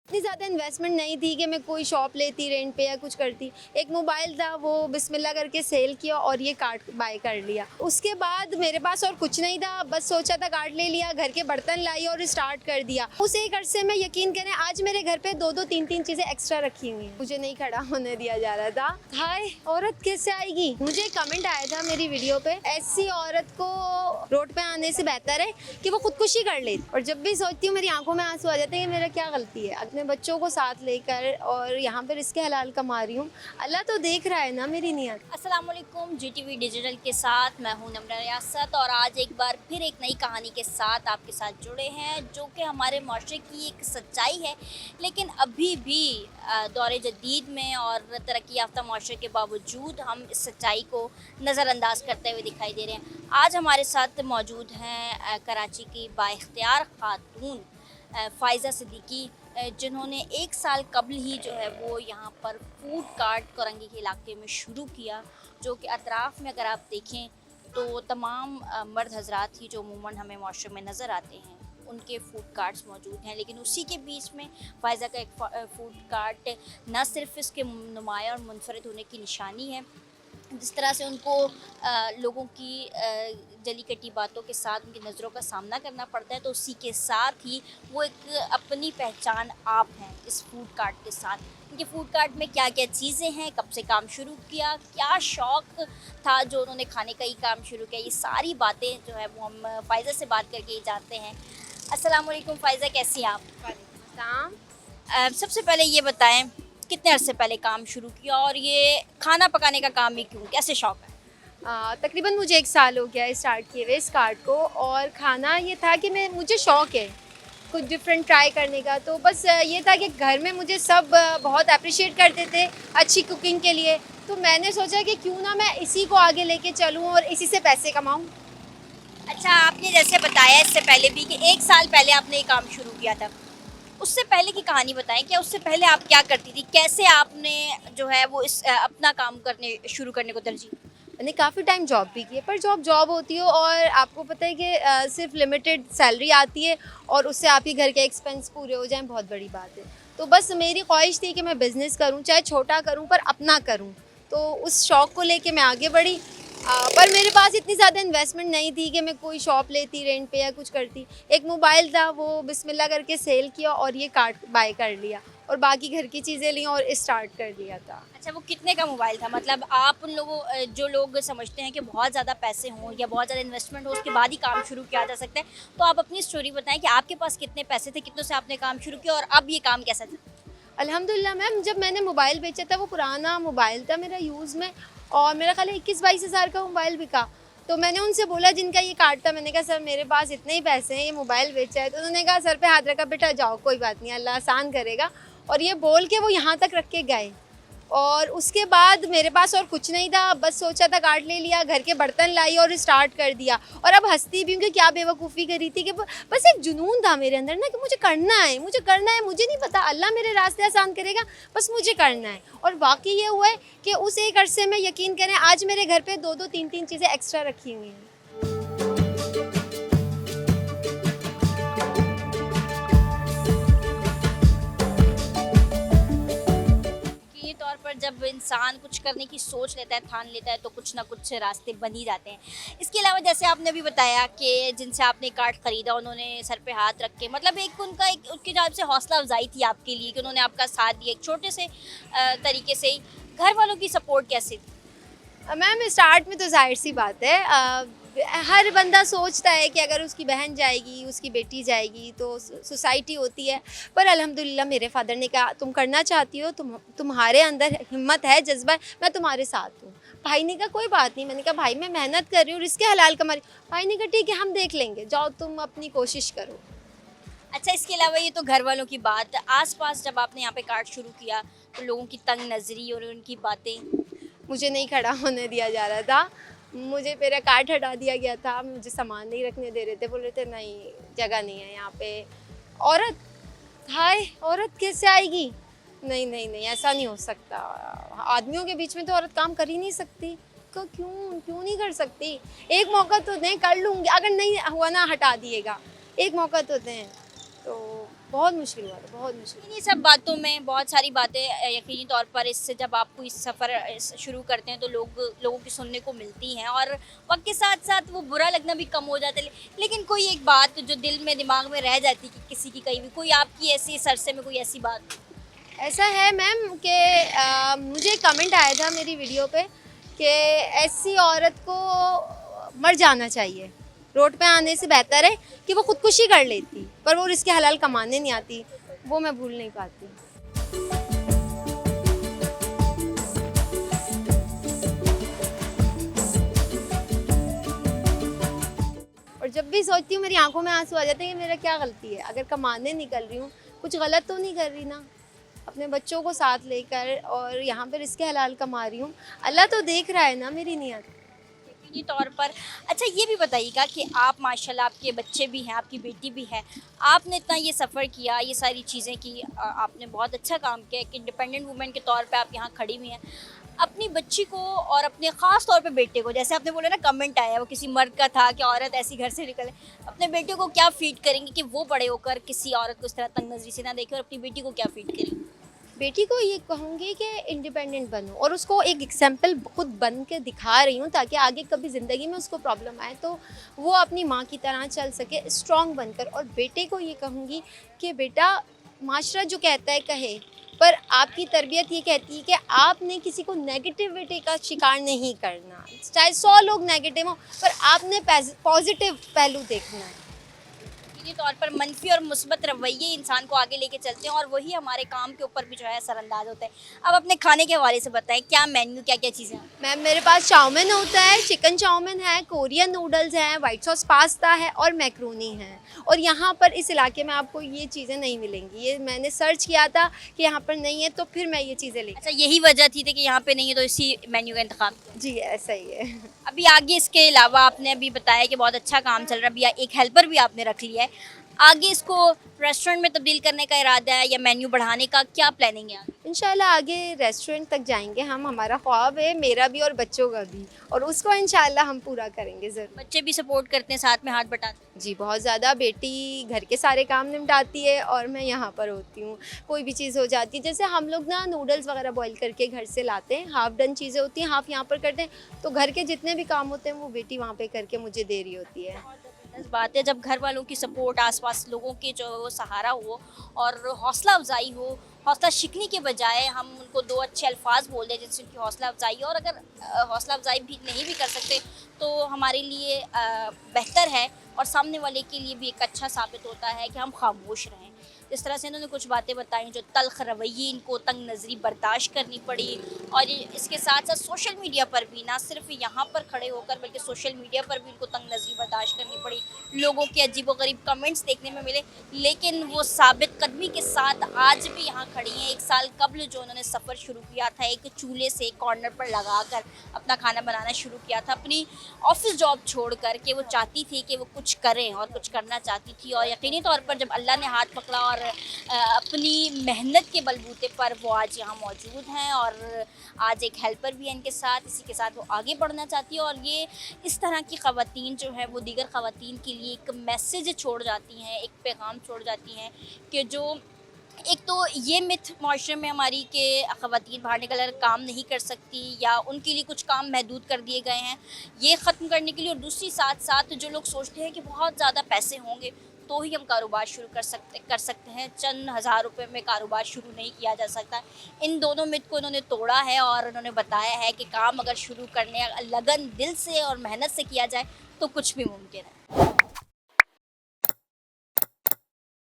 इतनी ज़्यादा इन्वेस्टमेंट नहीं थी कि मैं कोई शॉप लेती रेंट पे या कुछ करती। एक मोबाइल था, वो बिस्मिल्लाह करके सेल किया और ये कार्ड बाय कर लिया। उसके बाद मेरे पास और कुछ नहीं था, बस सोचा था कार्ड ले लिया, घर के बर्तन लाई और स्टार्ट कर दिया। उस एक अरसे में यकीन करें आज मेरे घर पे 2-2 3-3 चीज़ें एक्स्ट्रा रखी हुई हैं। मुझे नहीं खड़ा होने दिया जा रहा था। हाय औरत कैसे आएगी? मुझे कमेंट आया था मेरी वीडियो पे, ऐसी औरत को रोड पे आने से बेहतर है कि वो खुदकुशी कर ले। और जब भी सोचती हूँ मेरी आंखों में आंसू आ जाते हैं कि मेरा क्या गलती है, अपने बच्चों को साथ लेकर और यहाँ पर इसके हलाल कमा रही हूँ। अल्लाह तो देख रहा है ना मेरी नियत। अस्सलाम वालेकुम, जीटीवी डिजिटल के साथ मैं हूं नम्रा रियासत और आज एक बार फिर एक नई कहानी के साथ आपके साथ जुड़े हैं जो कि हमारे माशरे की एक सच्चाई है। लेकिन अभी भी दौर जदीद में और तरक्की याफ्ता माशरे के बावजूद हम इस सच्चाई को नज़रअंदाज करते हुए दिखाई दे रहे हैं। आज हमारे साथ मौजूद हैं कराची की बाइख्तियार खातून फ़ाइज़ा सिद्दीकी, जिन्होंने 1 साल कबल ही जो है वो यहाँ पर फूड कार्ट कोरंगी के इलाके में शुरू किया, जो कि अतराफ़ में अगर आप देखें तो तमाम मर्द हजरात ही जो अमूमन हमें माशरे में नज़र आते हैं उनके फूड कार्ट्स मौजूद हैं। लेकिन उसी के बीच में फ़ाइज़ा का एक फूड कार्ट न सिर्फ इसके नुमाया और मुनफरद होने की निशानी है, जिस तरह से उनको लोगों की जली कटी बातों के साथ उनकी नज़रों का सामना करना पड़ता है, तो उसी के साथ ही वो एक अपनी पहचान आप हैं इस फूड कार्ट के साथ। इनके फूड कार्ट में क्या क्या चीज़ें हैं, कब से काम शुरू किया, क्या शौक़ था जो उन्होंने खाने का ही काम शुरू किया, ये सारी बातें जो है वो हम फ़ाइज़ा से बात करके ही जानते हैं। अस्सलाम वालेकुम फ़ाइज़ा, कैसी हैं आप? वालेकुम सलाम। सबसे पहले ये बताएं कितने अरसे पहले काम शुरू किया और ये खाना पकाने का काम ही क्यों, कैसे शौक़ है? तकरीबन मुझे 1 साल हो गया है स्टार्ट किए हुए इस कार्ट को। और खाना ये था कि मुझे शौक़ है कुछ डिफरेंट ट्राई करने का। तो बस ये था कि घर में मुझे सब बहुत अप्रिशिएट करते थे अच्छी कुकिंग के लिए। तो मैंने सोचा कि क्यों ना मैं इसी को आगे लेके चलूँ और इसी से पैसे कमाऊँ। अच्छा, आपने जैसे बताया इससे पहले भी कि 1 साल पहले आपने ये काम शुरू किया था, उससे पहले की कहानी बताएं। क्या उससे पहले आप क्या करती थी, कैसे आपने जो है वो इस अपना काम करने शुरू करने को तरजीह? मैंने काफ़ी टाइम जॉब भी की है, पर जॉब होती है और आपको पता है कि सिर्फ लिमिटेड सैलरी आती है और उससे आपके घर के एक्सपेंस पूरे हो जाएं, बहुत बड़ी बात है। तो बस मेरी ख्वाहिश थी कि मैं बिज़नेस करूं, चाहे छोटा करूं पर अपना करूं। तो उस शौक़ को लेके मैं आगे बढ़ी। पर मेरे पास इतनी ज़्यादा इन्वेस्टमेंट नहीं थी कि मैं कोई शॉप लेती रेंट पे या कुछ करती। एक मोबाइल था, वो बिस्मिल्लाह करके सेल किया और ये कार्ट बाय कर लिया और बाकी घर की चीज़ें ली और स्टार्ट कर दिया था। अच्छा, वो कितने का मोबाइल था? मतलब आप उन लोगों जो लोग समझते हैं कि बहुत ज़्यादा पैसे हों या बहुत ज़्यादा इन्वेस्टमेंट हो उसके बाद ही काम शुरू किया जा सकता है, तो आप अपनी स्टोरी बताएं कि आपके पास कितने पैसे थे, कितनों से आपने काम शुरू किया और अब ये काम कैसा चल? अल्हम्दुलिल्लाह मैम, जब मैंने मोबाइल बेचा था वो पुराना मोबाइल था मेरा यूज़ में और मेरा ख़्याल है 21-22 हज़ार का मोबाइल बिका। तो मैंने उनसे बोला जिनका ये कार्ड था, मैंने कहा सर मेरे पास इतने ही पैसे हैं, ये मोबाइल बेचा है। तो उन्होंने कहा सर पे हाथ रखा, बेटा जाओ कोई बात नहीं, अल्लाह आसान करेगा। और ये बोल के वो यहाँ तक रख के गए। और उसके बाद मेरे पास और कुछ नहीं था, बस सोचा था कार्ड ले लिया, घर के बर्तन लाई और स्टार्ट कर दिया। और अब हंसती भी हूँ कि क्या बेवकूफ़ी करी थी कि बस एक जुनून था मेरे अंदर ना कि मुझे करना है, मुझे नहीं पता अल्लाह मेरे रास्ते आसान करेगा, बस मुझे करना है। और वाकई ये हुआ है कि उस एक अरसे में यकीन करें आज मेरे घर पे 2-2 3-3 चीज़ें एक्स्ट्रा रखी हुई हैं। यकीनी तौर पर जब इंसान कुछ करने की सोच लेता है, ठान लेता है, तो कुछ ना कुछ रास्ते बन ही जाते हैं। इसके अलावा जैसे आपने अभी बताया कि जिनसे आपने कार्ड ख़रीदा उन्होंने सर पे हाथ रख के, मतलब एक उनका एक उनकी जानिब से हौसला अफजाई थी आपके लिए कि उन्होंने आपका साथ दिया एक छोटे से तरीके से ही। घर वालों की सपोर्ट कैसी थी? मैम स्टार्ट में तो ज़ाहिर सी बात है, हर बंदा सोचता है कि अगर उसकी बहन जाएगी, उसकी बेटी जाएगी तो सोसाइटी होती है। पर अल्हम्दुलिल्लाह मेरे फादर ने कहा तुम करना चाहती हो, तुम्हारे अंदर हिम्मत है, जज्बा है, मैं तुम्हारे साथ हूँ। भाई ने कहा कोई बात नहीं, मैंने कहा भाई मैं मेहनत कर रही हूँ, रिस्क हलाल कमा रही हूँ। भाई ने कहा ठीक है हम देख लेंगे, जाओ तुम अपनी कोशिश करो। अच्छा, इसके अलावा ये तो घर वालों की बात, आस-पास जब आपने यहाँ पे कार्ड शुरू किया तो लोगों की तंग नज़री और उनकी बातें? मुझे नहीं खड़ा होने दिया जा रहा था, मुझे मेरा कार्ट हटा दिया गया था, मुझे सामान नहीं रखने दे रहे थे, बोल रहे थे नहीं जगह नहीं है यहाँ पे। औरत, हाय औरत कैसे आएगी? नहीं नहीं नहीं, ऐसा नहीं हो सकता, आदमियों के बीच में तो औरत काम कर ही नहीं सकती। क्यों क्यों नहीं कर सकती? एक मौका तो दें, कर लूँगी, अगर नहीं हुआ ना हटा दिएगा, एक मौका तो दें। तो बहुत मुश्किल हुआ था, बहुत मुश्किल। इन्हीं सब बातों में बहुत सारी बातें यकीनी तौर पर इससे जब आपको इस सफ़र शुरू करते हैं तो लोगों की सुनने को मिलती हैं और वक्त के साथ साथ वो बुरा लगना भी कम हो जाता है। लेकिन कोई एक बात जो दिल में दिमाग में रह जाती कि किसी की कहीं भी कोई आपकी ऐसी सरसे में कोई ऐसी बात। ऐसा है मैम कि मुझे कमेंट आया था मेरी वीडियो पे कि ऐसी औरत को मर जाना चाहिए, रोड पे आने से बेहतर है कि वो खुदकुशी कर लेती, पर वो रिस्क हलाल कमाने नहीं आती, वो मैं भूल नहीं पाती। और जब भी सोचती हूँ मेरी आंखों में आंसू आ जाते हैं कि मेरा क्या गलती है, अगर कमाने निकल रही हूँ कुछ गलत तो नहीं कर रही ना, अपने बच्चों को साथ लेकर और यहाँ पर रिस्क हलाल कमा रही हूँ, अल्लाह तो देख रहा है ना मेरी नियत। यकीनी तौर पर। अच्छा ये भी बताइएगा कि आप माशाल्लाह आपके बच्चे भी हैं, आपकी बेटी भी है, आपने इतना ये सफ़र किया, ये सारी चीज़ें की, आपने बहुत अच्छा काम किया कि इंडिपेंडेंट वुमेन के तौर पे आप यहाँ खड़ी हुई हैं। अपनी बच्ची को और अपने ख़ास तौर पे बेटे को, जैसे आपने बोला ना कमेंट आया वो किसी मर्द का था कि औरत ऐसी घर से निकले, अपने बेटे को क्या फीड करेंगे कि वो बड़े होकर किसी औरत को इस तरह तंग नज़री से ना देखे, और अपनी बेटी को क्या फीड करेंगे? बेटी को ये कहूँगी कि इंडिपेंडेंट बनो और उसको एक एग्जाम्पल खुद बन के दिखा रही हूँ ताकि आगे कभी ज़िंदगी में उसको प्रॉब्लम आए तो वो अपनी माँ की तरह चल सके स्ट्रॉन्ग बनकर। और बेटे को ये कहूँगी कि बेटा माशरा जो कहता है कहे, पर आपकी तरबियत ये कहती है कि आपने किसी को नेगेटिविटी का शिकार नहीं करना, चाहे 100 लोग नेगेटिव हों पर आपने पॉजिटिव पहलू देखना है। यकीनी तौर पर मनफी और मुस्बत रवैये इंसान को आगे लेके चलते हैं और वही हमारे काम के ऊपर भी जो है असरअंदाज होते हैं। अब अपने खाने के हवाले से बताएं, क्या मेन्यू, क्या क्या चीज़ें हैं? मैम मेरे पास चाउमीन होता है, चिकन चाउमीन है, कोरियन नूडल्स हैं, वाइट सॉस पास्ता है और मैक्रोनी है। और यहाँ पर इस इलाके में आपको ये चीज़ें नहीं मिलेंगी, ये मैंने सर्च किया था कि यहाँ पर नहीं है तो फिर मैं ये चीज़ें ले। अच्छा यही वजह थी कि यहाँ पे नहीं है तो इसी मेन्यू का इंतखाब किया। जी ऐसा ही है। अभी आगे इसके अलावा आपने अभी बताया कि बहुत अच्छा काम चल रहा है, अभी एक हेल्पर भी आपने रख लिया है, आगे इसको रेस्टोरेंट में तब्दील करने का इरादा है या मेन्यू बढ़ाने का, क्या प्लानिंग है आगे? इंशाल्लाह आगे रेस्टोरेंट तक जाएंगे हम, हमारा ख्वाब है मेरा भी और बच्चों का भी, और उसको इंशाल्लाह हम पूरा करेंगे ज़रूर। बच्चे भी सपोर्ट करते हैं, साथ में हाथ बटाते हैं? जी बहुत ज़्यादा, बेटी घर के सारे काम निपटाती है और मैं यहाँ पर होती हूँ, कोई भी चीज़ हो जाती है जैसे हम लोग ना नूडल्स वगैरह बॉईल करके घर से लाते हैं, हाफ़ डन चीज़ें होती हैं, हाफ़ यहाँ पर करते हैं, तो घर के जितने भी काम होते हैं वो बेटी वहाँ पे करके मुझे दे रही होती है। ज़बरदस्त बात है जब घर वालों की सपोर्ट, आसपास लोगों के जो वो सहारा हो और हौसला अफजाई हो, हौसला शिकनी के बजाय हम उनको दो अच्छे अल्फाज बोल दें जिससे उनकी हौसला अफजाई हो, और अगर हौसला अफजाई भी नहीं भी कर सकते तो हमारे लिए बेहतर है और सामने वाले के लिए भी एक अच्छा साबित होता है कि हम खामोश रहें। जिस तरह से इन्होंने कुछ बातें बताई जो तल्ख रवैये इनको तंग नज़री बर्दाश्त करनी पड़ी, और इसके साथ साथ सोशल मीडिया पर भी ना सिर्फ यहाँ पर खड़े होकर बल्कि सोशल मीडिया पर भी उनको तंग नज़री बर्दाश्त करनी पड़ी, लोगों के अजीबोगरीब कमेंट्स देखने में मिले, लेकिन वो साबित कदमी के साथ आज भी यहाँ खड़ी हैं। 1 साल कबल जो उन्होंने सफ़र शुरू किया था, एक चूल्हे से कॉर्नर पर लगा कर अपना खाना बनाना शुरू किया था, अपनी ऑफिस जॉब छोड़ कर के वो चाहती थी कि वो कुछ करें और कुछ करना चाहती थी, और यकीनी तौर पर जब अल्लाह ने हाथ पकड़ा और अपनी मेहनत के बलबूते पर वो आज यहाँ मौजूद हैं, और आज एक हेल्पर भी है इनके साथ, इसी के साथ वो आगे बढ़ना चाहती है, और ये इस तरह की ख़वातीन जो है वो दीगर ख़वातीन के लिए एक मैसेज छोड़ जाती हैं, एक पैगाम छोड़ जाती हैं कि जो एक तो ये मिथ माशरे में हमारी के ख़वातीन बाहर निकल कर काम नहीं कर सकती या उनके लिए कुछ काम महदूद कर दिए गए हैं, ये ख़त्म करने के लिए, और दूसरी साथ साथ जो लोग सोचते हैं कि बहुत ज़्यादा पैसे होंगे तो ही हम कारोबार शुरू कर सकते हैं, चंद हज़ार रुपए में कारोबार शुरू नहीं किया जा सकता। इन दोनों मिथ को उन्होंने तोड़ा है और उन्होंने बताया है कि काम अगर शुरू करने लगन दिल से और मेहनत से किया जाए तो कुछ भी मुमकिन है।